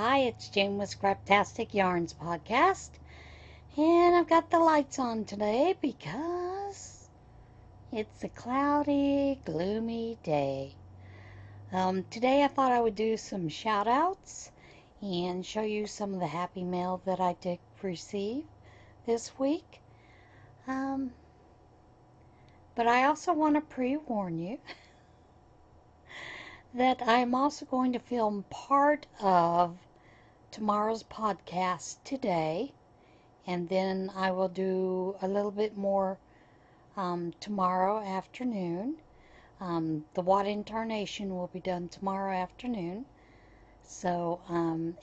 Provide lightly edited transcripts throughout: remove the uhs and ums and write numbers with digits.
Hi, it's Jane with Scraptastic Yarns podcast, and I've got the lights on today because it's a cloudy, gloomy day. Today I thought I would do some shout outs and show you some of the happy mail that I did receive this week. But I also want to pre-warn you that I'm also going to film part of tomorrow's podcast today, and then I will do a little bit more tomorrow afternoon. The Watt incarnation will be done tomorrow afternoon. So,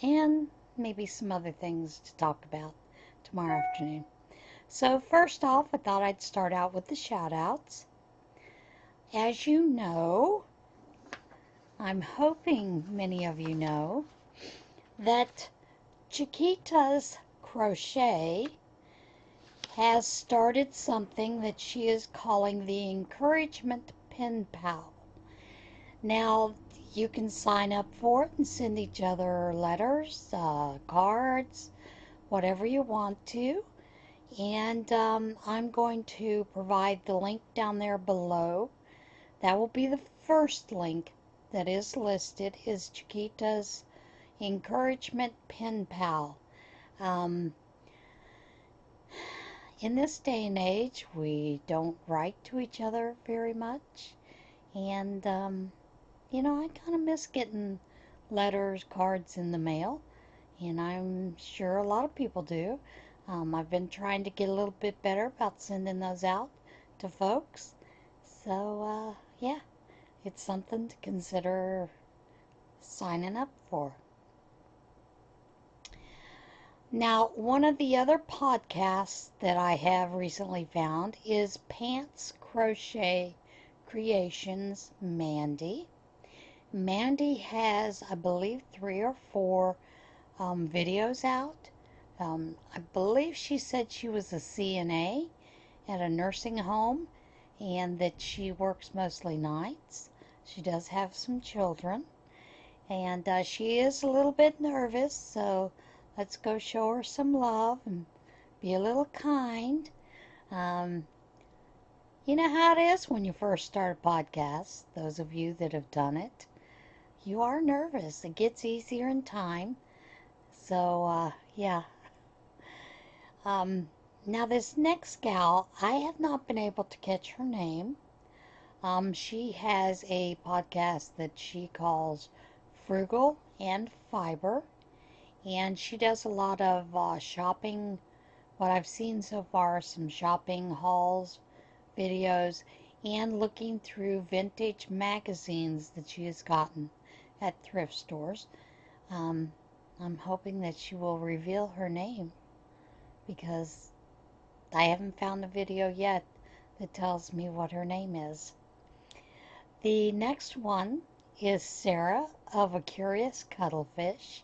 and maybe some other things to talk about tomorrow afternoon. So first off, I thought I'd start out with the shout outs. As you know, I'm hoping many of you know that Chiquitas Crochet has started something that she is calling the Encouragement Pen Pal. Now, you can sign up for it and send each other letters, cards, whatever you want to. And I'm going to provide the link down there below. That will be the first link that is listed, is Chiquita's Encouragement Pen Pal. In this day and age, we don't write to each other very much. And, you know, I kind of miss getting letters, cards in the mail. And I'm sure a lot of people do. I've been trying to get a little bit better about sending those out to folks. So, yeah, it's something to consider signing up for. Now, one of the other podcasts that I have recently found is Pants Crochet Creations Mandy. Mandy has, I believe, 3 or 4 videos out. I believe she said she was a CNA at a nursing home and that she works mostly nights. She does have some children, and she is a little bit nervous, so let's go show her some love and be a little kind. You know how it is when you first start a podcast, those of you that have done it. You are nervous. It gets easier in time. So, yeah. Now this next gal, I have not been able to catch her name. She has a podcast that she calls Frugal and Fiber, and she does a lot of shopping. What I've seen so far, some shopping hauls, videos, and looking through vintage magazines that she has gotten at thrift stores. I'm hoping that she will reveal her name, because I haven't found a video yet that tells me what her name is. The next one is Sarah of a Curious Cuttlefish.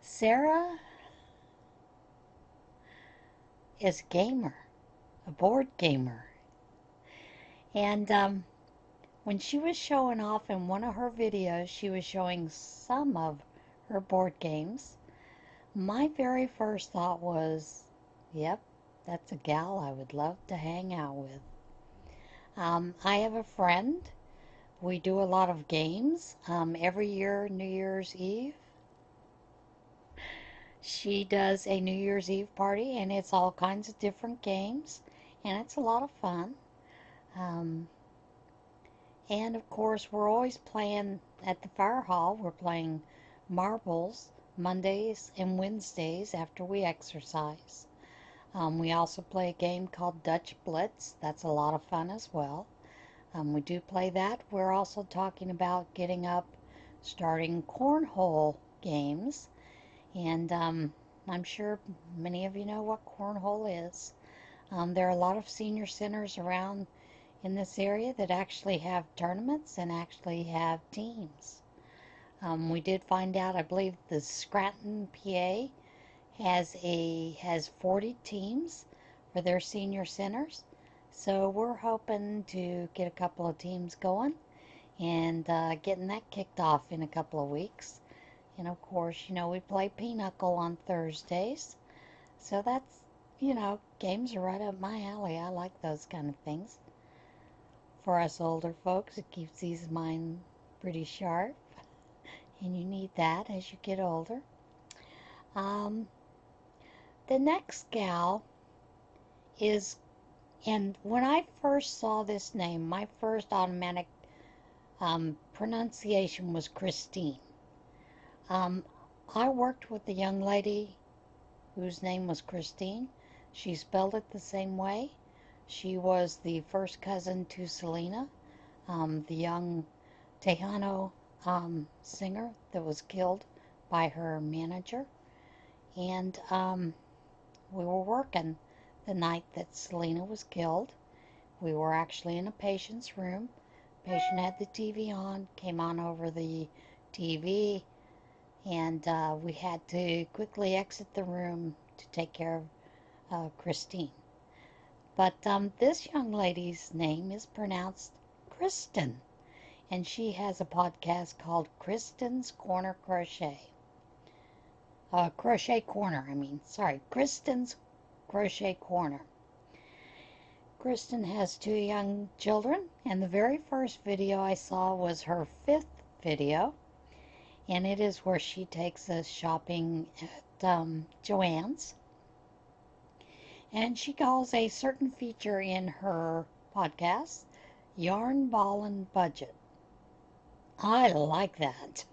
Sarah is a gamer, a board gamer. And when she was showing off in one of her videos, she was showing some of her board games. My very first thought was, yep, that's a gal I would love to hang out with. I have a friend. We do a lot of games. Every year, New Year's Eve, she does a New Year's Eve party, and it's all kinds of different games, and it's a lot of fun. And of course, we're always playing at the fire hall. We're playing marbles Mondays and Wednesdays after we exercise. We also play a game called Dutch Blitz. That's a lot of fun as well. We do play that. We're also talking about getting up, starting cornhole games. And I'm sure many of you know what cornhole is. There are a lot of senior centers around in this area that actually have tournaments and actually have teams. We did find out, I believe the Scranton, PA has 40 teams for their senior centers. So we're hoping to get a couple of teams going and getting that kicked off in a couple of weeks. And of course, we play Pinochle on Thursdays. So that's, games are right up my alley. I like those kind of things. For us older folks, it keeps these minds pretty sharp. And you need that as you get older. Um, the next gal is, and when I first saw this name, my first automatic pronunciation was Christyn. Um, I worked with a young lady whose name was Christyn. She spelled it the same way. She was the first cousin to Selena, the young Tejano singer that was killed by her manager. And we were working the night that Selena was killed. We were actually in a patient's room. Patient had the TV on, came on over the TV, and we had to quickly exit the room to take care of Christyn. But this young lady's name is pronounced Christyn, and she has a podcast called Christyn's Corner Crochet. Crochet Corner, Christyn's Crochet Corner. Christyn has 2 young children, and the very first video I saw was her 5th video, and it is where she takes us shopping at Joann's. And she calls a certain feature in her podcast Yarn Ballin' Budget. I like that.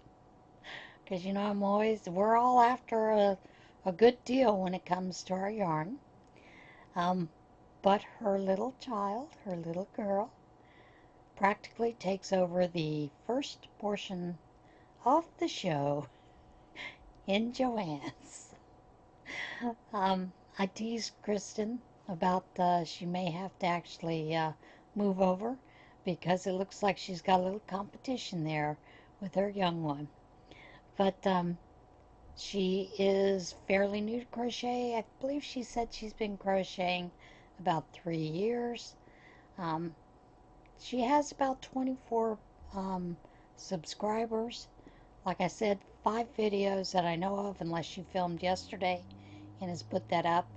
Because, we're all after a good deal when it comes to our yarn. But her little child, her little girl, practically takes over the first portion of the show in Joann's. I teased Christyn about she may have to actually move over because it looks like she's got a little competition there with her young one. But she is fairly new to crochet. I believe she said she's been crocheting about 3 years. She has about 24 subscribers. Like I said, 5 videos that I know of, unless she filmed yesterday and has put that up.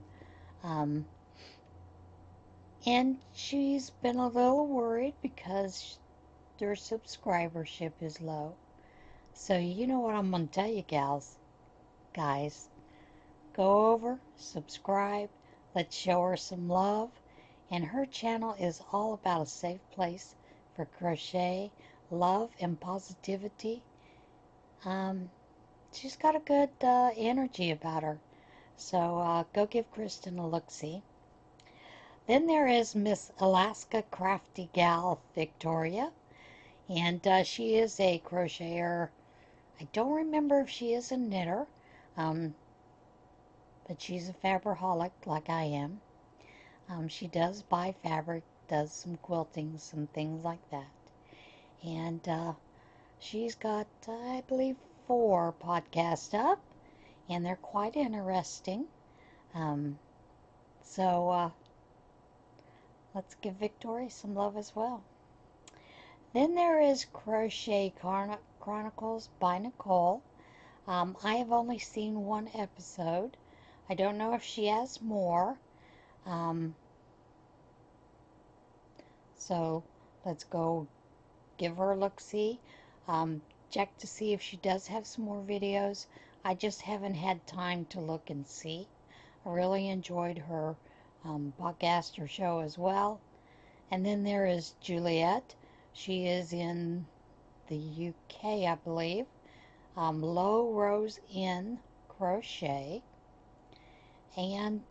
And she's been a little worried because their subscribership is low. So you know what I'm going to tell you, guys. Go over, subscribe, let's show her some love. And her channel is all about a safe place for crochet, love, and positivity. She's got a good energy about her. So go give Christyn a look-see. Then there is Miss Alaska Crafty Gal Victoria. And she is a crocheter. I don't remember if she is a knitter. But she's a fabricaholic like I am. She does buy fabric, does some quilting, some things like that. And she's got, I believe, 4 podcasts up, and they're quite interesting. So let's give Victoria some love as well. Then there is Crochet Chronicles by Nicole. I have only seen 1 episode. I don't know if she has more. So let's go give her a look-see. Check to see if she does have some more videos. I just haven't had time to look and see. I really enjoyed her podcast or show as well. And then there is Juliet. She is in the UK, I believe. LoWRoseIn Crochet. And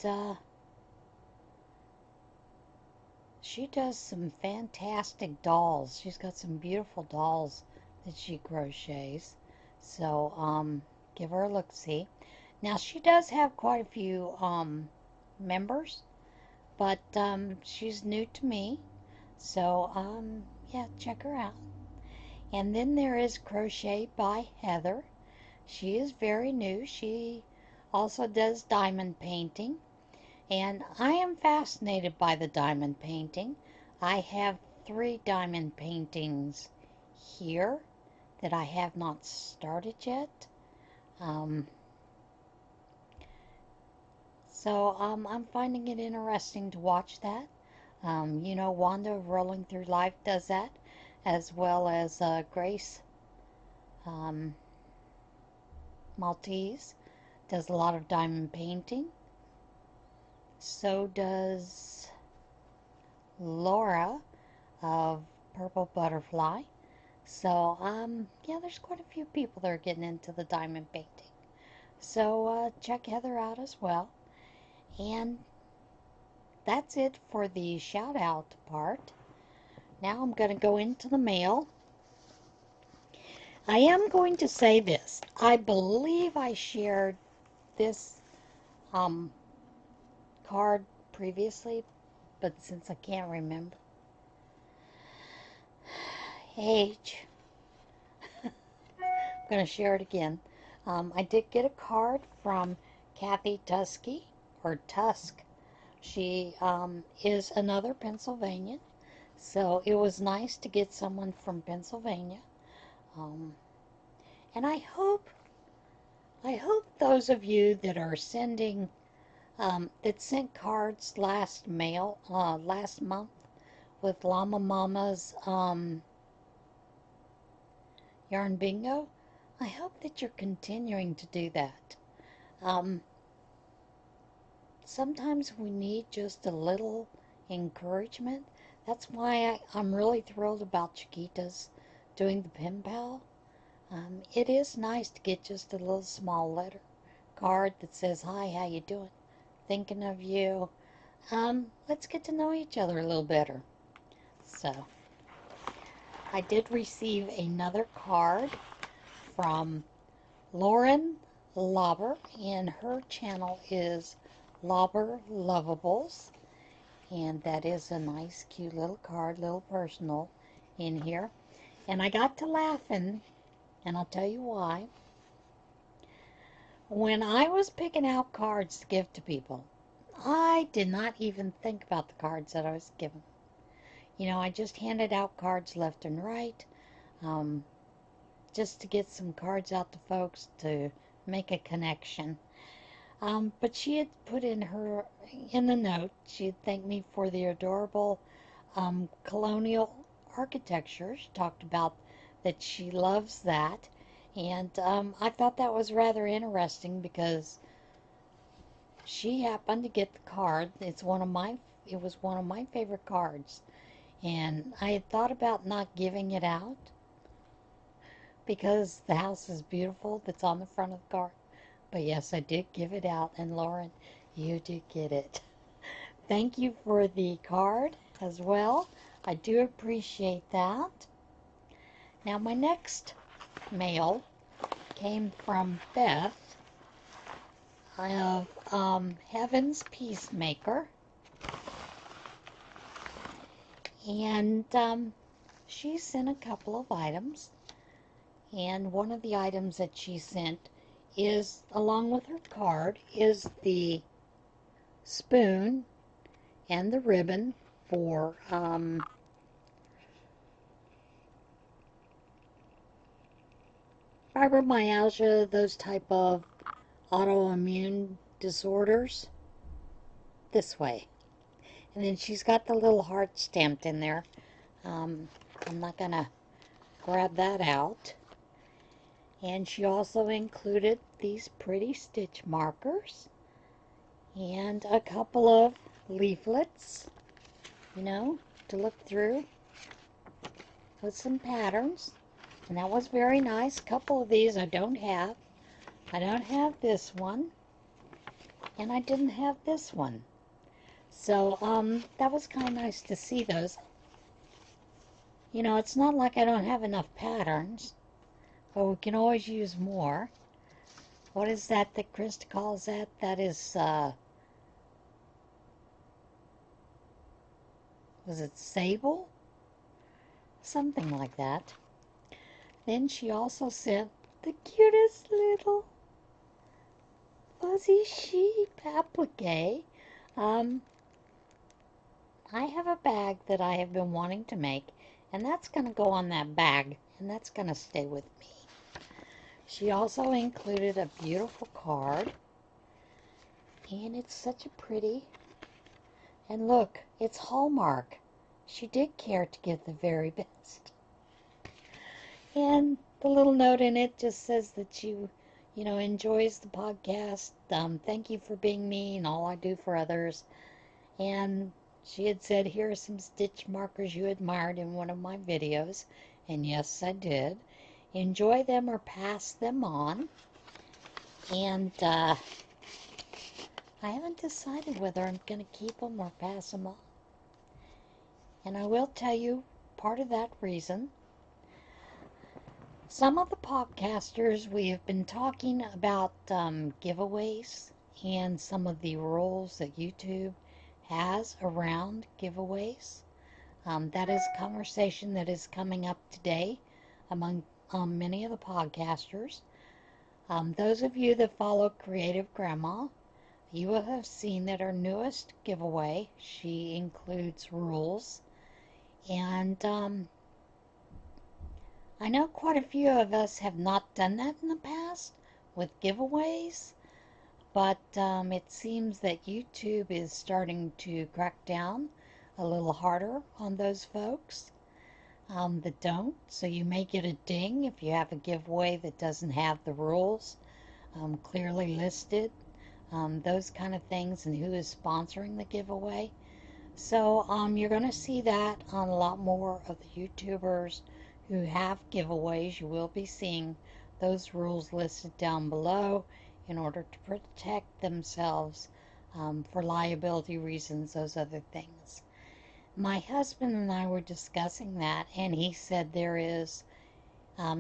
she does some fantastic dolls. She's got some beautiful dolls that she crochets. So give her a look-see. Now she does have quite a few members, but she's new to me. So yeah, check her out. And then there is Crochet by Heather. She is very new. She also does diamond painting. And I am fascinated by the diamond painting. I have 3 diamond paintings here that I have not started yet. Um, so I'm finding it interesting to watch that. You know, Wanda of Rolling Through Life does that, as well as Grace um, Maltese does a lot of diamond painting. So does Laura of Purple Butterfly. So, yeah, there's quite a few people that are getting into the diamond painting. So, check Heather out as well. And that's it for the shout out part. Now I'm going to go into the mail. I am going to say this. I believe I shared this card previously, but since I can't remember. Age. I'm going to share it again. I did get a card from Kathy Tusky, or Tusk. She is another Pennsylvanian, so it was nice to get someone from Pennsylvania. And I hope those of you that are sending that sent cards last month with Llama Mama's Yarn Bingo, I hope that you're continuing to do that. Sometimes we need just a little encouragement. That's why I'm really thrilled about Chiquitas doing the pen pal. It is nice to get just a little small letter card that says, "Hi, how you doing? Thinking of you. Let's get to know each other a little better." So, I did receive another card from Lauren Lauber, and her channel is Lauber Lovables, and that is a nice, cute little card, little personal in here. And I got to laughing, and I'll tell you why. When I was picking out cards to give to people, I did not even think about the cards that I was giving. You know, I just handed out cards left and right, just to get some cards out to folks to make a connection. But she had put in the note, she had thanked me for the adorable colonial architecture. She talked about that she loves that. And I thought that was rather interesting because she happened to get the card. It was one of my favorite cards. And I had thought about not giving it out because the house is beautiful that's on the front of the card. But yes, I did give it out, and Lauren, you did get it. Thank you for the card as well. I do appreciate that. Now my next mail came from Beth of Heaven's Peacemaker. And she sent a couple of items. And one of the items that she sent is, along with her card, is the spoon and the ribbon for fibromyalgia, those type of autoimmune disorders. This way. And then she's got the little heart stamped in there. I'm not going to grab that out. And she also included these pretty stitch markers and a couple of leaflets, you know, to look through with some patterns. And that was very nice. A couple of these I don't have. I don't have this one. And I didn't have this one. So, that was kind of nice to see those. You know, it's not like I don't have enough patterns, but we can always use more. What is that Krista calls that? That is, was it sable? Something like that. Then she also sent the cutest little fuzzy sheep applique. I have a bag that I have been wanting to make, and that's going to go on that bag, and that's going to stay with me. She also included a beautiful card, and it's such a pretty, and look, it's Hallmark. She did care to give the very best. And the little note in it just says that she, enjoys the podcast. Thank you for being me and all I do for others. And she had said, here are some stitch markers you admired in one of my videos. And yes, I did. Enjoy them or pass them on. And I haven't decided whether I'm going to keep them or pass them on. And I will tell you part of that reason. Some of the podcasters, we have been talking about giveaways and some of the rules that YouTube has around giveaways. That is a conversation that is coming up today among many of the podcasters. Those of you that follow Creative Grandma, you will have seen that her newest giveaway, she includes rules. And I know quite a few of us have not done that in the past with giveaways, but it seems that YouTube is starting to crack down a little harder on those folks that don't. So you may get a ding if you have a giveaway that doesn't have the rules clearly listed, those kind of things, and who is sponsoring the giveaway. So you're going to see that on a lot more of the YouTubers who have giveaways. You will be seeing those rules listed down below in order to protect themselves for liability reasons, those other things. My husband and I were discussing that, and he said there is,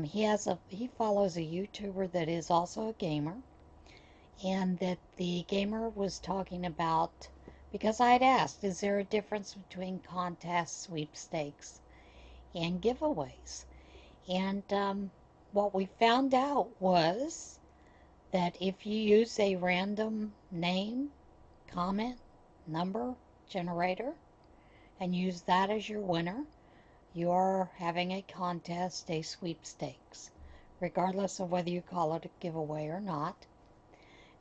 he follows a YouTuber that is also a gamer, and that the gamer was talking about, because I had asked, is there a difference between contests, sweepstakes, and giveaways? And what we found out was that if you use a random name, comment, number generator, and use that as your winner, you are having a contest, a sweepstakes, regardless of whether you call it a giveaway or not.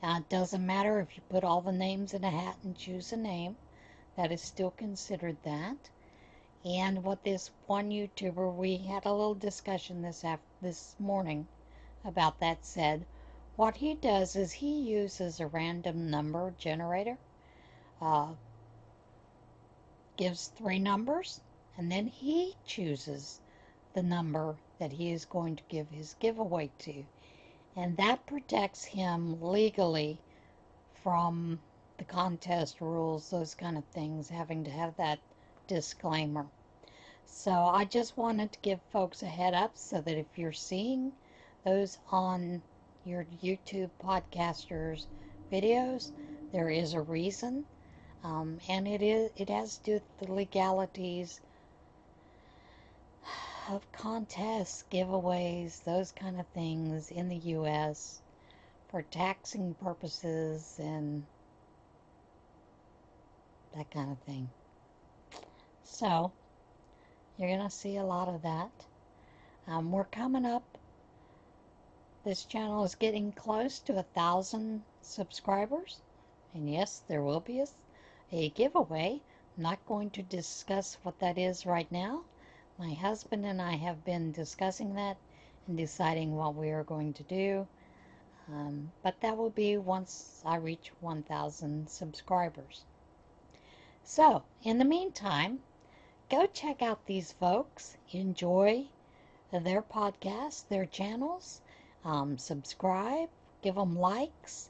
It doesn't matter if you put all the names in a hat and choose a name, that is still considered that. And what this one YouTuber, we had a little discussion this morning about that, said what he does is he uses a random number generator, gives 3 numbers, and then he chooses the number that he is going to give his giveaway to. And that protects him legally from the contest rules, those kind of things, having to have that disclaimer. So I just wanted to give folks a head up so that if you're seeing those on your YouTube podcasters videos, there is a reason, and it has to do with the legalities of contests, giveaways, those kind of things in the U.S. for taxing purposes and that kind of thing. So you're going to see a lot of that. We're coming up. This channel is getting close to 1,000 subscribers. And yes, there will be a giveaway. I'm not going to discuss what that is right now. My husband and I have been discussing that and deciding what we are going to do. But that will be once I reach 1,000 subscribers. So, in the meantime, go check out these folks. Enjoy their podcasts, their channels. Subscribe, give them likes.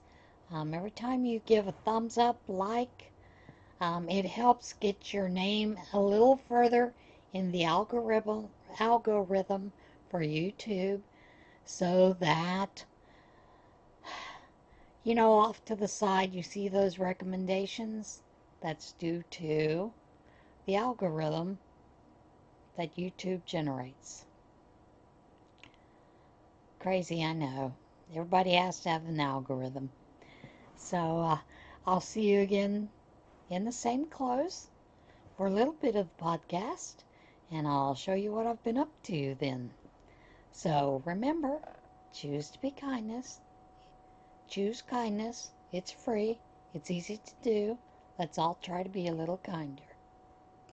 Every time you give a thumbs up, like, it helps get your name a little further in the algorithm for YouTube, so that, off to the side you see those recommendations. That's due to the algorithm that YouTube generates. Crazy, I know. Everybody has to have an algorithm. So I'll see you again in the same clothes for a little bit of the podcast, and I'll show you what I've been up to then. So remember, Choose to be kindness. Choose kindness. It's free. It's easy to do. Let's all try to be a little kinder.